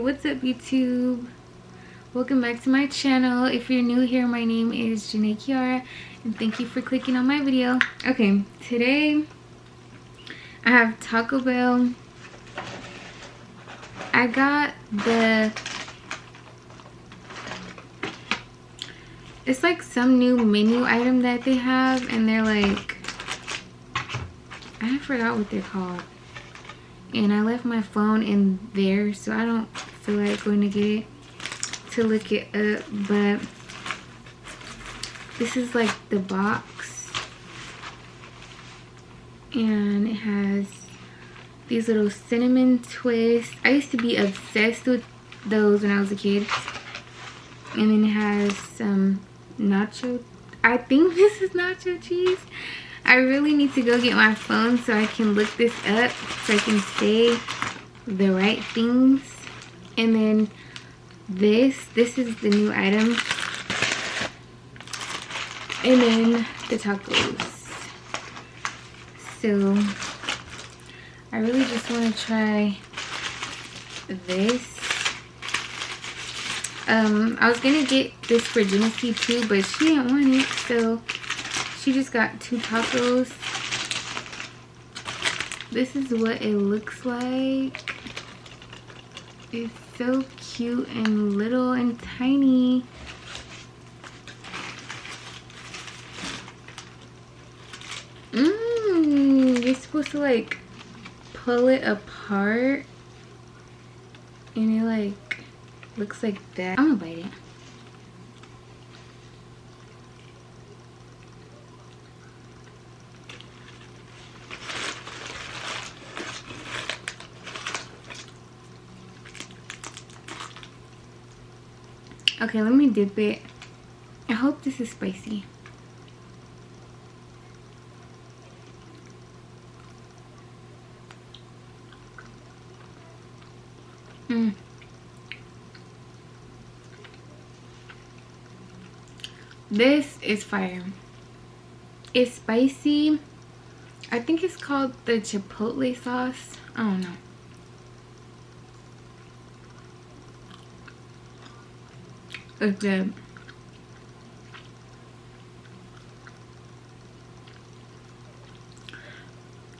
What's up, YouTube? Welcome back to my channel. If you're new here, my name is Janae Kiara and thank you for clicking on my video. Okay, today I have Taco Bell. I got it's like some new menu item that they have, and they're like, I forgot what they're called, and I left my phone in there, so I don't feel like going to get it to look it up. But this is like the box, and it has these little cinnamon twists. I used to be obsessed with those when I was a kid. And then it has some nacho, I think this is nacho cheese. I really need to go get my phone so I can look this up, so I can say the right things. And then this is the new item. And then the tacos. So I really just want to try this. I was gonna get this for Genesee too, but she didn't want it, so she just got 2 tacos. This is what it looks like. It's so cute and little and tiny. You're supposed to like pull it apart, and it like looks like that. I'm gonna bite it. Okay, let me dip it. I hope this is spicy. This is fire. It's spicy. I think it's called the chipotle sauce. I don't know. It's good.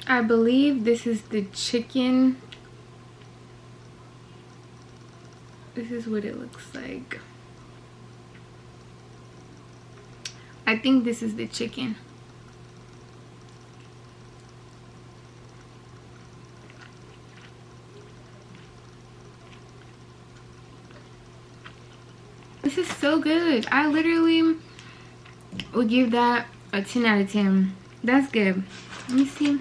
I believe this is the chicken. This is what it looks like. I think this is the chicken. This is so good. I literally would give that a 10 out of 10. That's good. Let me see.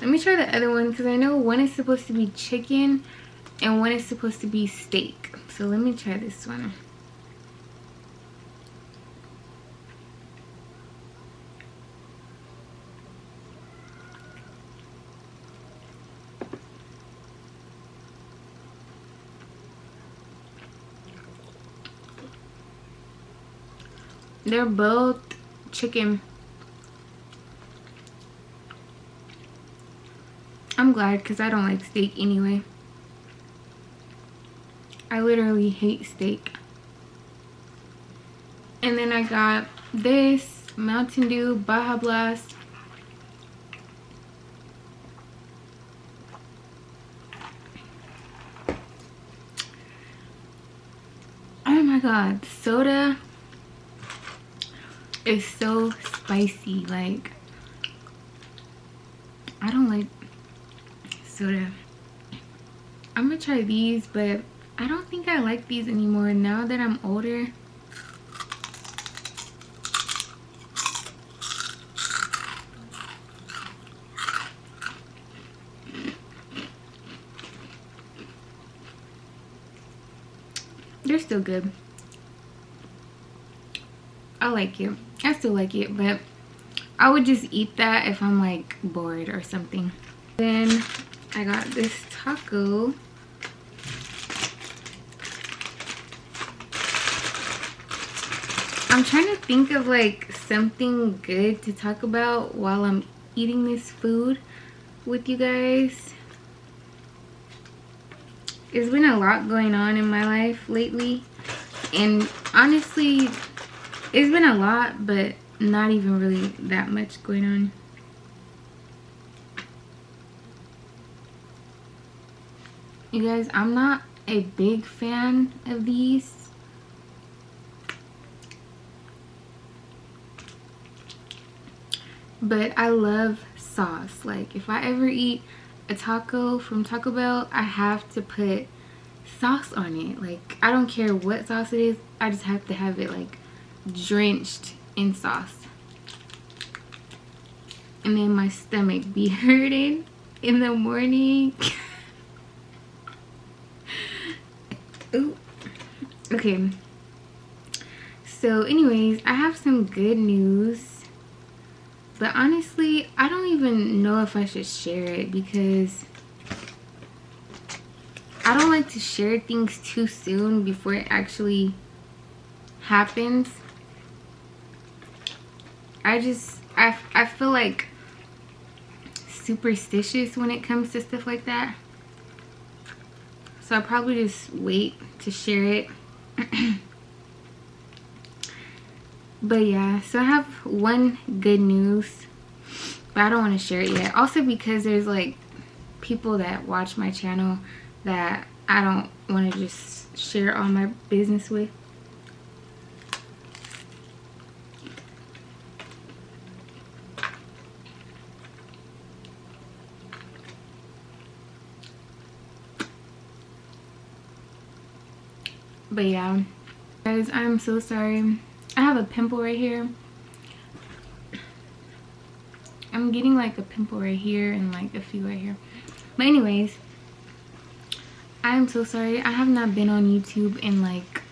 Let me try the other one, because I know one is supposed to be chicken and one is supposed to be steak. So let me try this one. They're both chicken. I'm glad, because I don't like steak anyway. I literally hate steak. And then I got this Mountain Dew Baja Blast. Oh my god, soda is so spicy. Like, I don't like soda. I'm gonna try these, but I don't think I like these anymore now that I'm older. They're still good. I like it. I still like it, but I would just eat that if I'm like bored or something. Then I got this taco. I'm trying to think of like something good to talk about while I'm eating this food with you guys. It's been a lot going on in my life lately, and honestly, it's been a lot, but not even really that much going on. You guys, I'm not a big fan of these. But I love sauce. Like, if I ever eat a taco from Taco Bell, I have to put sauce on it. Like, I don't care what sauce it is, I just have to have it like drenched in sauce. And then my stomach be hurting in the morning. Ooh. Okay, so anyways, I have some good news, but honestly I don't even know if I should share it, because I don't like to share things too soon before it actually happens. I feel like superstitious when it comes to stuff like that. So I'll probably just wait to share it. But yeah, so I have one good news, but I don't want to share it yet. Also because there's like people that watch my channel that I don't want to just share all my business with. But yeah, guys, I'm so sorry. I have a pimple right here. I'm getting like a pimple right here and like a few right here. But anyways, I'm so sorry. I have not been on YouTube in like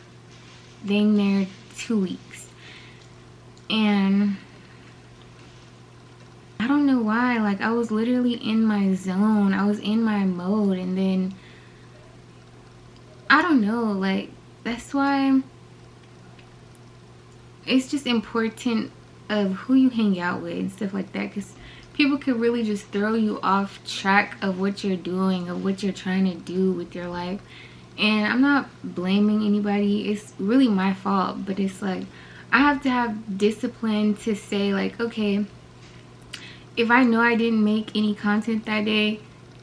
dang near 2 weeks. And I don't know why. Like, I was literally in my zone. I was in my mode, and then I don't know, like, that's why it's just important of who you hang out with and stuff like that, because people could really just throw you off track of what you're doing, of what you're trying to do with your life. And I'm not blaming anybody, it's really my fault, but it's like I have to have discipline to say like, okay, if I know I didn't make any content that day,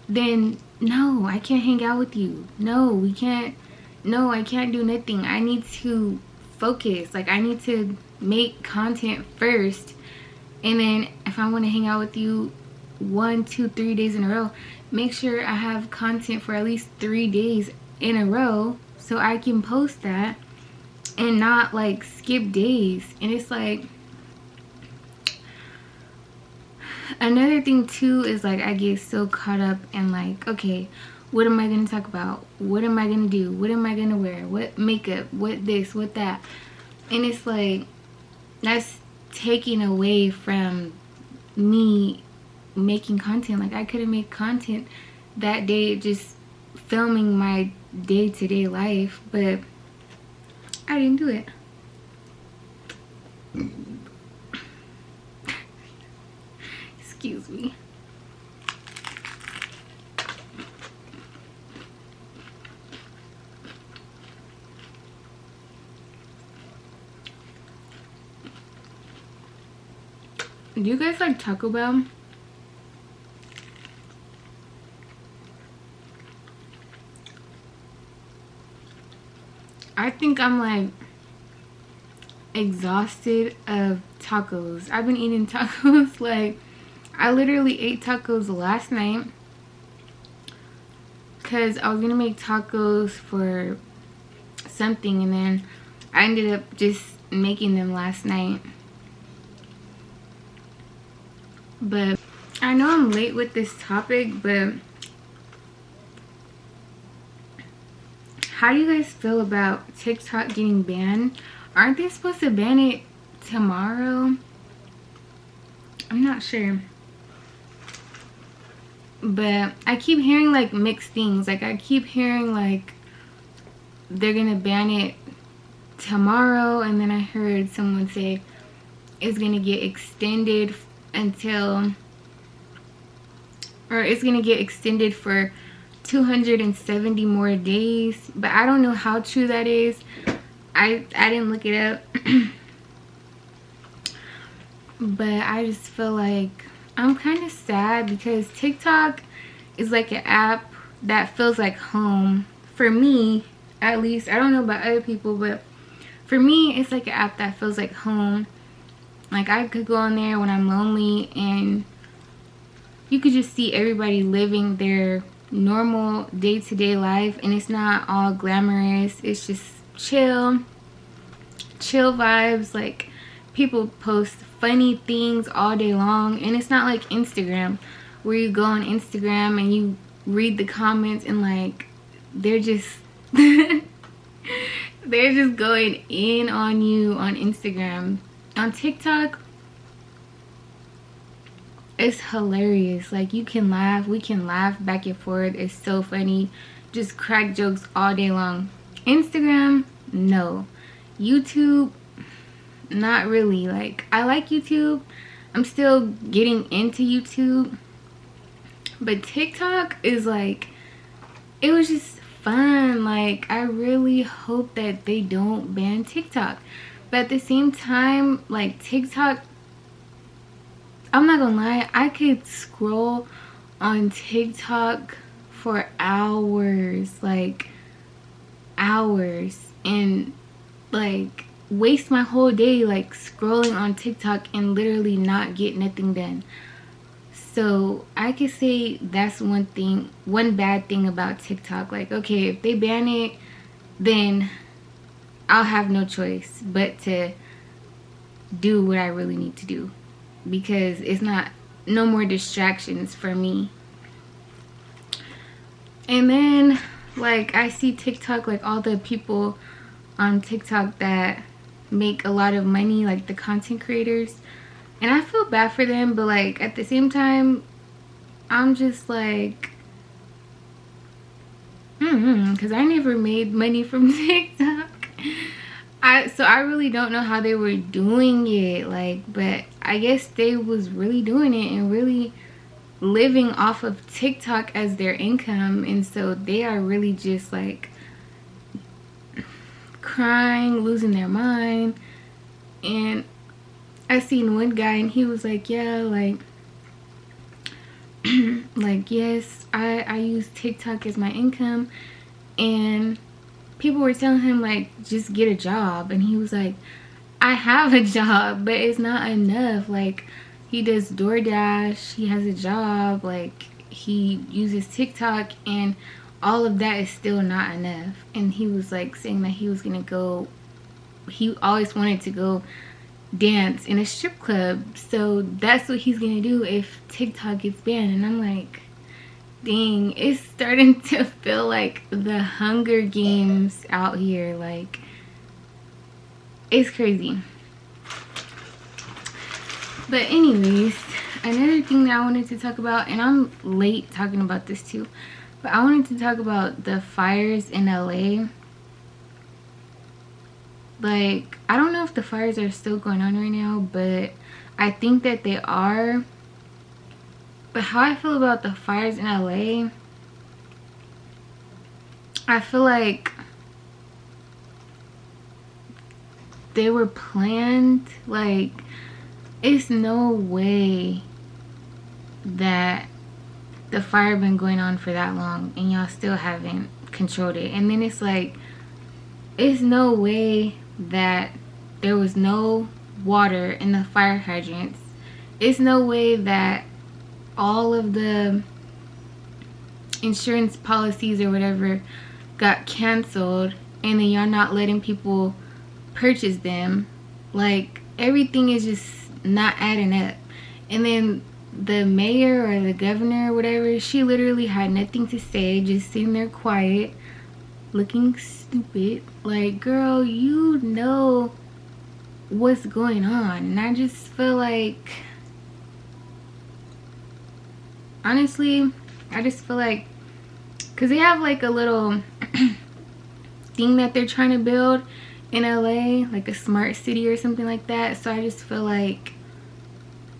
then no, I can't hang out with you. No, we can't. No, I can't do nothing. I need to focus. Like, I need to make content first, and then if I want to hang out with you 1, 2, 3 days in a row, make sure I have content for at least 3 days in a row so I can post that and not like skip days. And it's like, another thing too is like I get so caught up in like, okay, what am I going to talk about? What am I going to do? What am I going to wear? What makeup? What this? What that? And it's like, that's taking away from me making content. Like, I could have made content that day just filming my day-to-day life, but I didn't do it. Excuse me. Do you guys like Taco Bell? I think I'm like exhausted of tacos. I've been eating tacos like, I literally ate tacos last night because I was gonna make tacos for something, and then I ended up just making them last night. But I know I'm late with this topic, but how do you guys feel about TikTok getting banned? Aren't they supposed to ban it tomorrow? I'm not sure. But I keep hearing like mixed things. Like, I keep hearing like they're gonna ban it tomorrow, and then I heard someone say it's gonna get extended until, or it's gonna get extended for 270 more days, but I don't know how true that is. I didn't look it up. But I just feel like I'm kind of sad because TikTok is like an app that feels like home for me, at least. I don't know about other people, but for me it's like an app that feels like home. Like I could go on there when I'm lonely and you could just see everybody living their normal day-to-day life, and it's not all glamorous. It's just chill vibes. Like people post funny things all day long, and it's not like Instagram where you go on Instagram and you read the comments and like they're just they're just going in on you on Instagram. On TikTok it's hilarious. Like we can laugh back and forth. It's so funny. Just crack jokes all day long. Instagram, no. YouTube, not really. Like I like YouTube. I'm still getting into YouTube. But TikTok is like, it was just fun. Like I really hope that they don't ban TikTok. But at the same time, like TikTok, I'm not gonna lie, I could scroll on TikTok for hours, like hours, and like waste my whole day like scrolling on TikTok and literally not get nothing done. So I could say that's one bad thing about TikTok. Like, okay, if they ban it, then I'll have no choice but to do what I really need to do, because it's no more distractions for me. And then like I see TikTok, like all the people on TikTok that make a lot of money, like the content creators, and I feel bad for them, but like at the same time I'm just like because I never made money from TikTok. So I really don't know how they were doing it, like, but I guess they was really doing it and really living off of TikTok as their income, and so they are really just like crying, losing their mind. And I seen one guy and he was like, yeah, like like, yes, I use TikTok as my income, and people were telling him like just get a job, and he was like, I have a job, but it's not enough. Like he does DoorDash, he has a job, like he uses TikTok, and all of that is still not enough. And he was like saying that he was gonna go, he always wanted to go dance in a strip club, so that's what he's gonna do if TikTok gets banned. And I'm like, dang, it's starting to feel like the Hunger Games out here. Like it's crazy. But anyways, another thing that I wanted to talk about, and I'm late talking about this too, but I wanted to talk about the fires in LA. Like, I don't know if the fires are still going on right now, but I think that they are. But how I feel about the fires in LA, I feel like they were planned. Like, it's no way that the fire been going on for that long and y'all still haven't controlled it. And then it's like, it's no way that there was no water in the fire hydrants. It's no way that all of the insurance policies or whatever got canceled and then y'all not letting people purchase them. Like, everything is just not adding up. And then the mayor or the governor or whatever, she literally had nothing to say, just sitting there quiet, looking stupid. Like, girl, you know what's going on. And I just feel like, honestly, I just feel like, because they have like a little thing that they're trying to build in LA, like a smart city or something like that. So I just feel like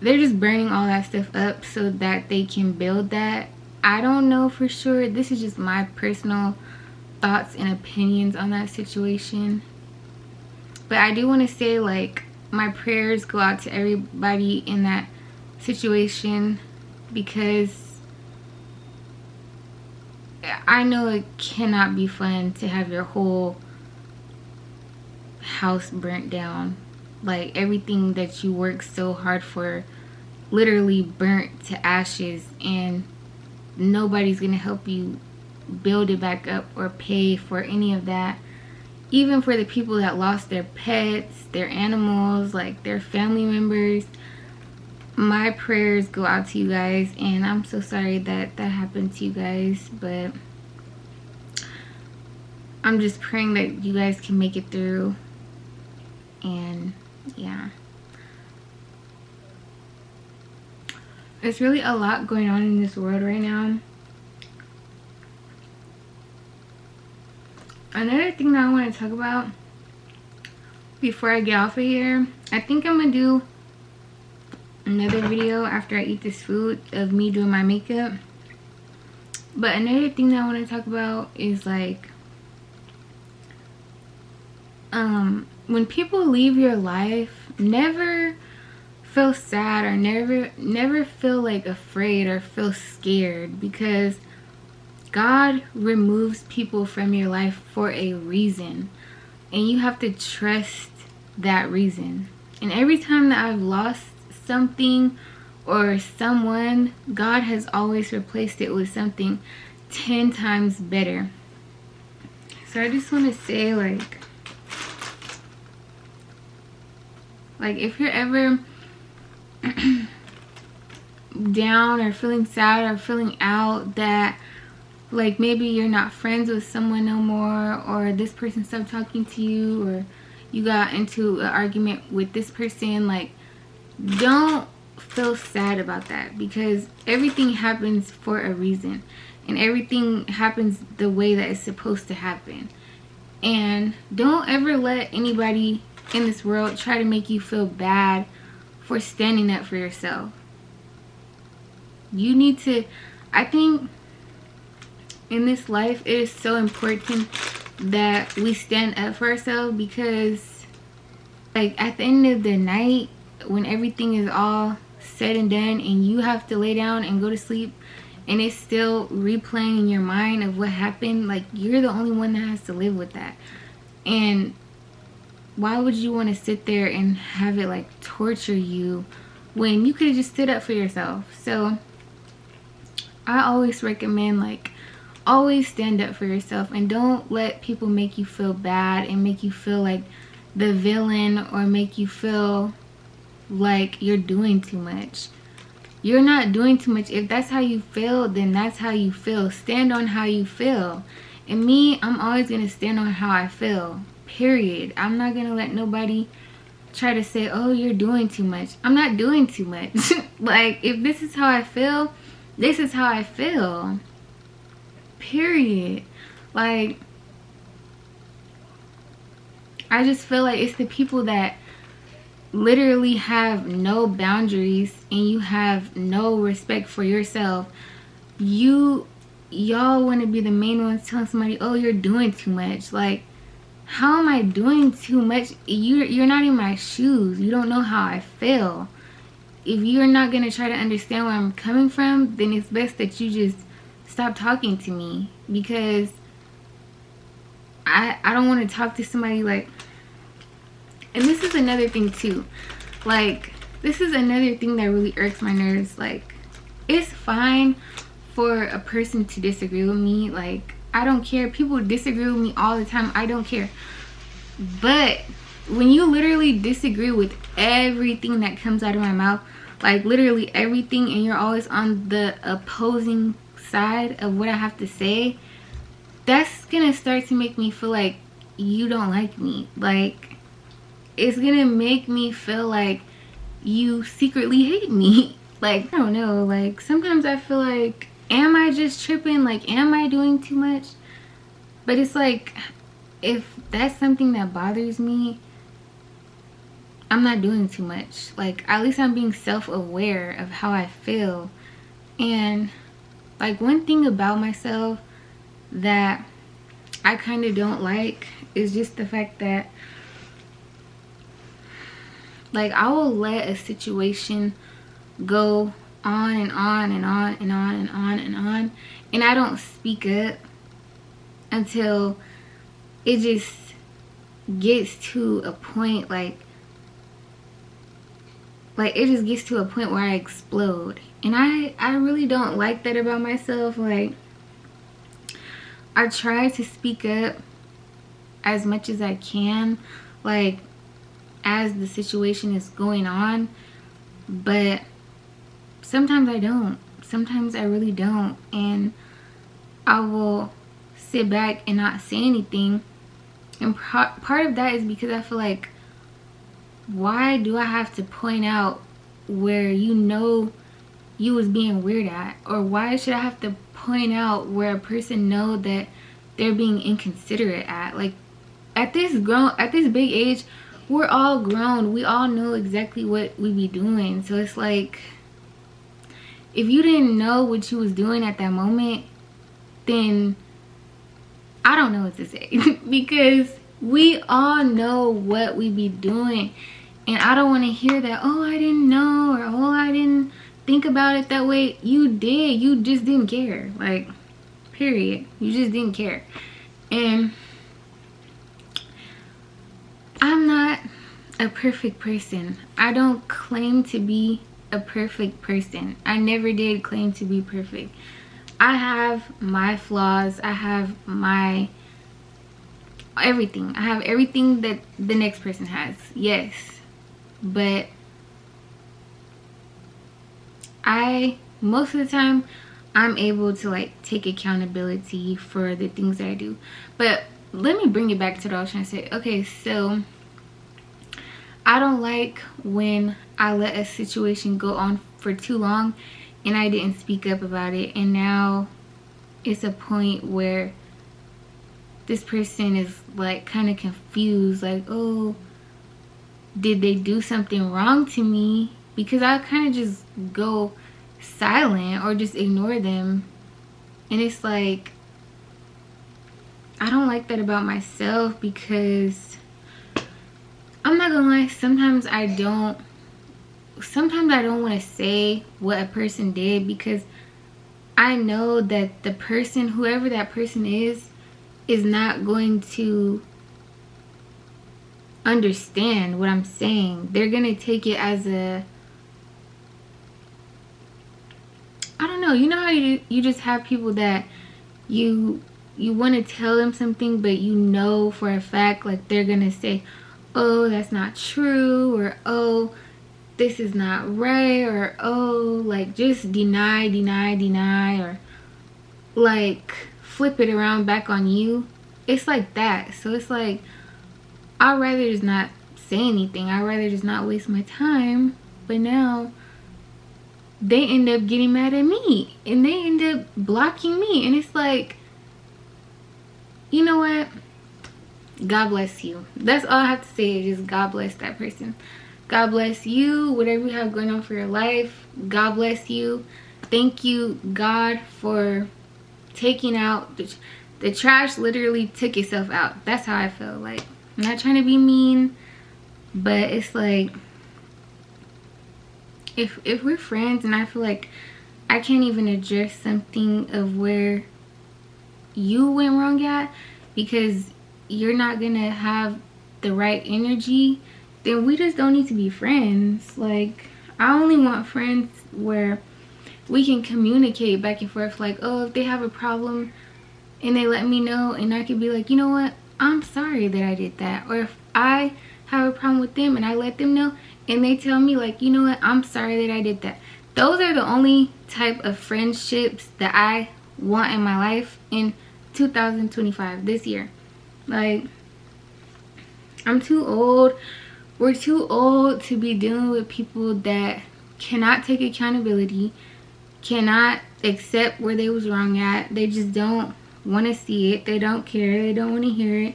they're just burning all that stuff up so that they can build that I don't know for sure. This is just my personal thoughts and opinions on that situation. But I do want to say, like, my prayers go out to everybody in that situation, because I know it cannot be fun to have your whole house burnt down. Like, everything that you worked so hard for literally burnt to ashes, and nobody's gonna help you build it back up or pay for any of that. Even for the people that lost their pets, their animals, like their family members, my prayers go out to you guys, and I'm so sorry that that happened to you guys, but I'm just praying that you guys can make it through. And yeah, there's really a lot going on in this world right now. Another thing that I want to talk about before I get off of here, I think I'm gonna do another video after I eat this food of me doing my makeup. But another thing that I want to talk about is, like, when people leave your life, never feel sad or never feel like afraid or feel scared, because God removes people from your life for a reason, and you have to trust that reason. And every time that I've lost something or someone, God has always replaced it with something 10 times better. So I just want to say, like if you're ever down or feeling sad or feeling out, that like maybe you're not friends with someone no more, or this person stopped talking to you, or you got into an argument with this person, like, don't feel sad about that, because everything happens for a reason, and everything happens the way that it's supposed to happen. And don't ever let anybody in this world try to make you feel bad for standing up for yourself. You need to, I think in this life, it is so important that we stand up for ourselves, because like at the end of the night, when everything is all said and done and you have to lay down and go to sleep, and it's still replaying in your mind of what happened, like, you're the only one that has to live with that. And why would you want to sit there and have it like torture you when you could have just stood up for yourself? So I always recommend, like, always stand up for yourself, and don't let people make you feel bad and make you feel like the villain, or make you feel like you're doing too much. You're not doing too much. If that's how you feel, then that's how you feel. Stand on how you feel. And me, I'm always going to stand on how I feel, period. I'm not going to let nobody try to say, oh, you're doing too much. I'm not doing too much. Like, if this is how I feel, this is how I feel, period. Like, I just feel like it's the people that literally have no boundaries and you have no respect for yourself. Y'all want to be the main ones telling somebody, oh, you're doing too much. Like, how am I doing too much? You're not in my shoes. You don't know how I feel. If you're not going to try to understand where I'm coming from, then it's best that you just stop talking to me, because I don't want to talk to somebody like. And this is another thing too, like, this is another thing that really irks my nerves. Like, it's fine for a person to disagree with me, like, I don't care. People disagree with me all the time, I don't care. But when you literally disagree with everything that comes out of my mouth, like literally everything, and you're always on the opposing side of what I have to say, that's gonna start to make me feel like you don't like me. Like, it's gonna make me feel like you secretly hate me. Like, I don't know, like, sometimes I feel like, am I just tripping? Like, am I doing too much? But it's like, if that's something that bothers me, I'm not doing too much. Like, at least I'm being self-aware of how I feel. And Like, one thing about myself that I kind of don't like is just the fact that, like, I will let a situation go on and on and on and on and on and on, and I don't speak up until it just gets to a point, like it just gets to a point where I explode. And I really don't like that about myself. Like, I try to speak up as much as I can, like, as the situation is going on, but sometimes I don't. Sometimes I really don't, and I will sit back and not say anything. And part of that is because I feel like, why do I have to point out where you know you was being weird at? Or why should I have to point out where a person know that they're being inconsiderate at? Like, at this big age, we're all grown. We all know exactly what we be doing. So it's like, if you didn't know what you was doing at that moment, then I don't know what to say. Because we all know what we be doing. And I don't want to hear that, oh, I didn't know, or oh, I didn't think about it that way. You did. You just didn't care. Like, period. You just didn't care. And I'm not a perfect person. I don't claim to be a perfect person. I never did claim to be perfect. I have my flaws. I have my everything. I have everything that the next person has. Yes. But most of the time, I'm able to, like, take accountability for the things that I do. But let me bring it back to what I was trying to say. Okay, so I don't like when I let a situation go on for too long and I didn't speak up about it, and now it's a point where this person is, like, kind of confused, like, oh, did they do something wrong to me? Because I kind of just go silent or just ignore them. And it's like, I don't like that about myself, because I'm not gonna lie, sometimes I don't want to say what a person did, because I know that the person, whoever that person is not going to understand what I'm saying. They're gonna take it as a, I don't know, you know how you just have people that you want to tell them something, but you know for a fact, like, they're gonna say, oh, that's not true, or oh, this is not right, or oh, like, just deny, or like flip it around back on you. It's like that. So it's like, I'd rather just not say anything. I'd rather just not waste my time. But now they end up getting mad at me, and they end up blocking me, and it's like, you know what? God bless you. That's all I have to say, is just God bless that person. God bless you, whatever you have going on for your life. God bless you. Thank you, God, for taking out the trash. Literally took itself out. That's how I feel. Like, I'm not trying to be mean, but it's like, if we're friends and I feel like I can't even address something of where you went wrong at, because you're not gonna have the right energy, then we just don't need to be friends. Like, I only want friends where we can communicate back and forth. Like, oh, if they have a problem and they let me know, and I could be like, you know what, I'm sorry that I did that. Or if I have a problem with them and I let them know and they tell me, like, you know what, I'm sorry that I did that. Those are the only type of friendships that I want in my life in 2025, this year. Like, I'm too old. We're too old to be dealing with people that cannot take accountability, cannot accept where they was wrong at. They just don't want to see it. They don't care. They don't want to hear it.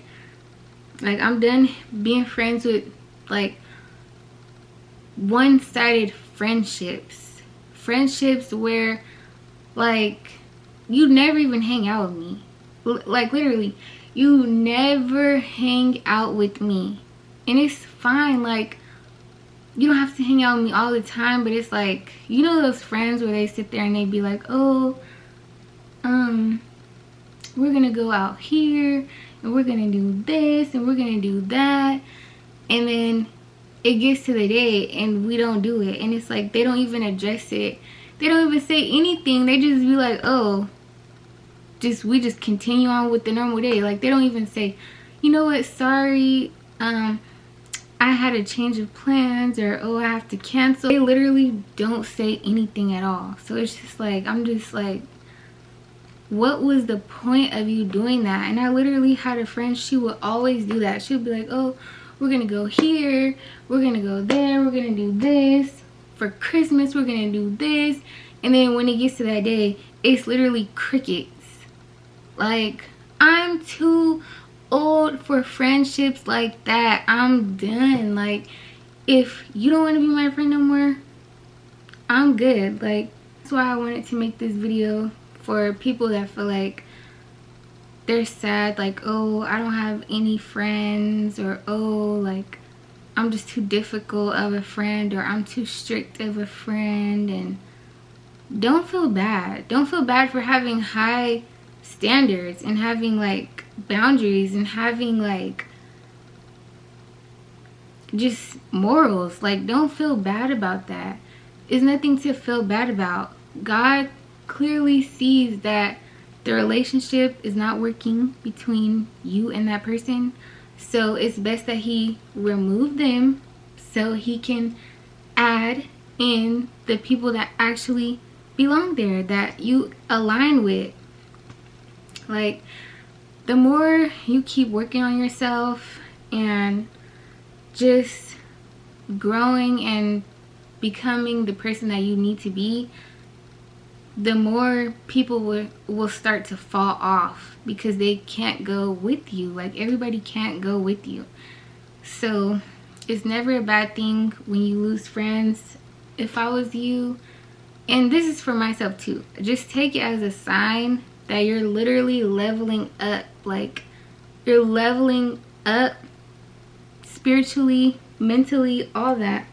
Like, I'm done being friends with, like, one-sided friendships. Friendships where, like, you never even hang out with me. Like, literally, you never hang out with me. And it's fine. Like, you don't have to hang out with me all the time, but it's like, you know those friends where they sit there and they be like, oh, we're gonna go out here and we're gonna do this and we're gonna do that, and then it gets to the day and we don't do it, and it's like they don't even address it, they don't even say anything, they just be like, oh, we just continue on with the normal day. Like, they don't even say, you know what, sorry, I had a change of plans, or oh, I have to cancel. They literally don't say anything at all. So it's just like, I'm just like, what was the point of you doing that? And I literally had a friend, she would always do that. She would be like, oh, we're gonna go here, we're gonna go there, we're gonna do this for Christmas, we're gonna do this, and then when it gets to that day, it's literally crickets. Like, I'm too old for friendships like that. I'm done. Like, if you don't want to be my friend no more, I'm good. Like, that's why I wanted to make this video, for people that feel like they're sad, like, oh, I don't have any friends, or oh, like, I'm just too difficult of a friend, or I'm too strict of a friend. And don't feel bad. Don't feel bad for having high standards and having like boundaries and having like just morals. Like, don't feel bad about that. There's nothing to feel bad about. God clearly sees that the relationship is not working between you and that person, so it's best that he remove them so he can add in the people that actually belong there, that you align with. Like, the more you keep working on yourself and just growing and becoming the person that you need to be, the more people will start to fall off, because they can't go with you. Like, everybody can't go with you. So it's never a bad thing when you lose friends. If I was you, and this is for myself too, just take it as a sign that you're literally leveling up. Like, you're leveling up spiritually, mentally, all that.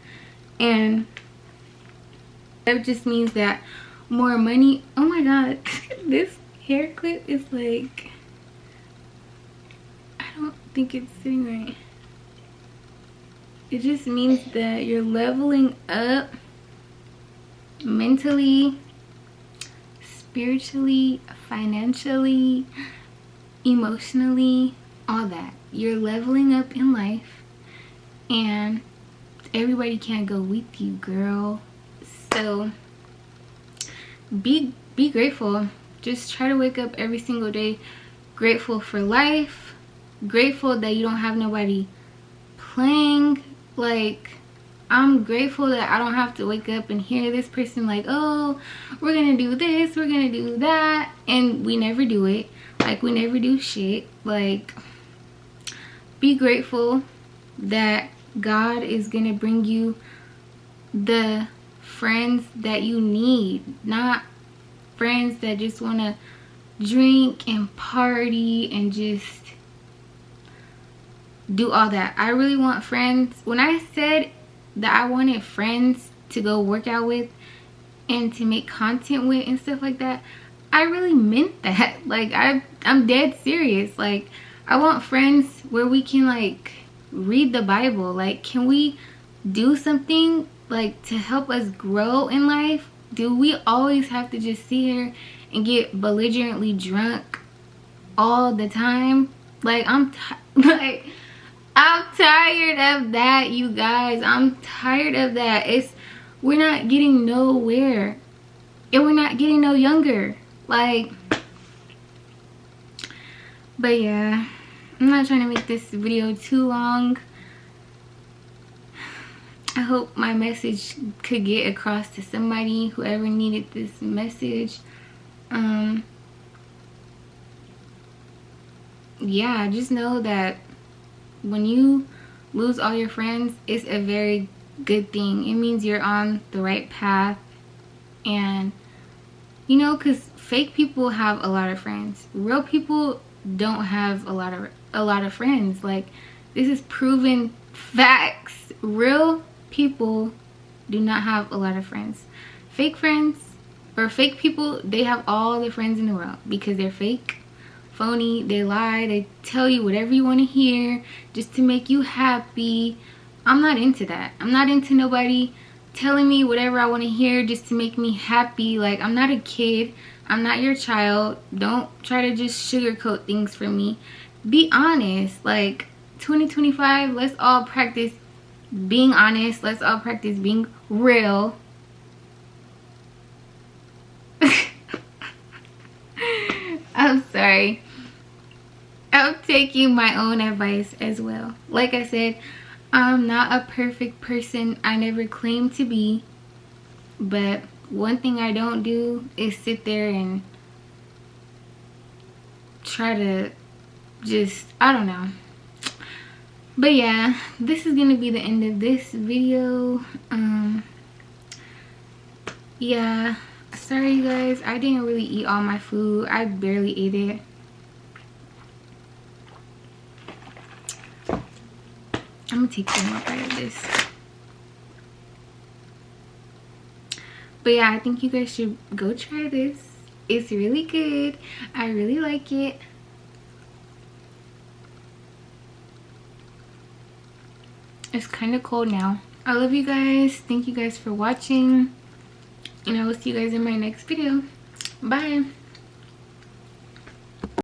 And that just means that more money. Oh my god, this hair clip is like, I don't think it's sitting right. It just means that you're leveling up mentally, spiritually, financially, emotionally, all that. You're leveling up in life, and everybody can't go with you, girl. So be grateful. Just try to wake up every single day grateful for life, grateful that you don't have nobody playing. Like, I'm grateful that I don't have to wake up and hear this person like, oh, we're gonna do this, we're gonna do that, and we never do it. Like, we never do shit. Like, be grateful that God is gonna bring you the friends that you need, not friends that just want to drink and party and just do all that. I really want friends. When I said that I wanted friends to go work out with and to make content with and stuff like that, I really meant that. Like, I'm dead serious. Like, I want friends where we can like read the Bible. Like, can we do something like to help us grow in life? Do we always have to just sit here and get belligerently drunk all the time? Like, I'm tired of that, you guys. I'm tired of that. We're not getting nowhere, and we're not getting no younger. Like, but yeah, I'm not trying to make this video too long. I hope my message could get across to somebody, whoever needed this message. Yeah, just know that when you lose all your friends, it's a very good thing. It means you're on the right path, and You know, because fake people have a lot of friends. Real people don't have a lot of friends. Like, this is proven facts. Real people do not have a lot of friends. Fake friends or fake people, they have all the friends in the world because they're fake, phony, they lie, they tell you whatever you want to hear just to make you happy. I'm not into that. I'm not into nobody telling me whatever I want to hear just to make me happy. Like, I'm not a kid. I'm not your child. Don't try to just sugarcoat things for me. Be honest. Like, 2025, let's all practice being honest. Let's all practice being real. I'm sorry. I'm taking my own advice as well. Like I said, I'm not a perfect person. I never claim to be. But one thing I don't do is sit there and try to just, I don't know. But yeah, this is gonna be the end of this video. Yeah, sorry you guys, I didn't really eat all my food. I barely ate it. I'm gonna take some more out of this. But yeah, I think you guys should go try this. It's really good. I really like it. It's kind of cold now. I love you guys. Thank you guys for watching. And I will see you guys in my next video. Bye.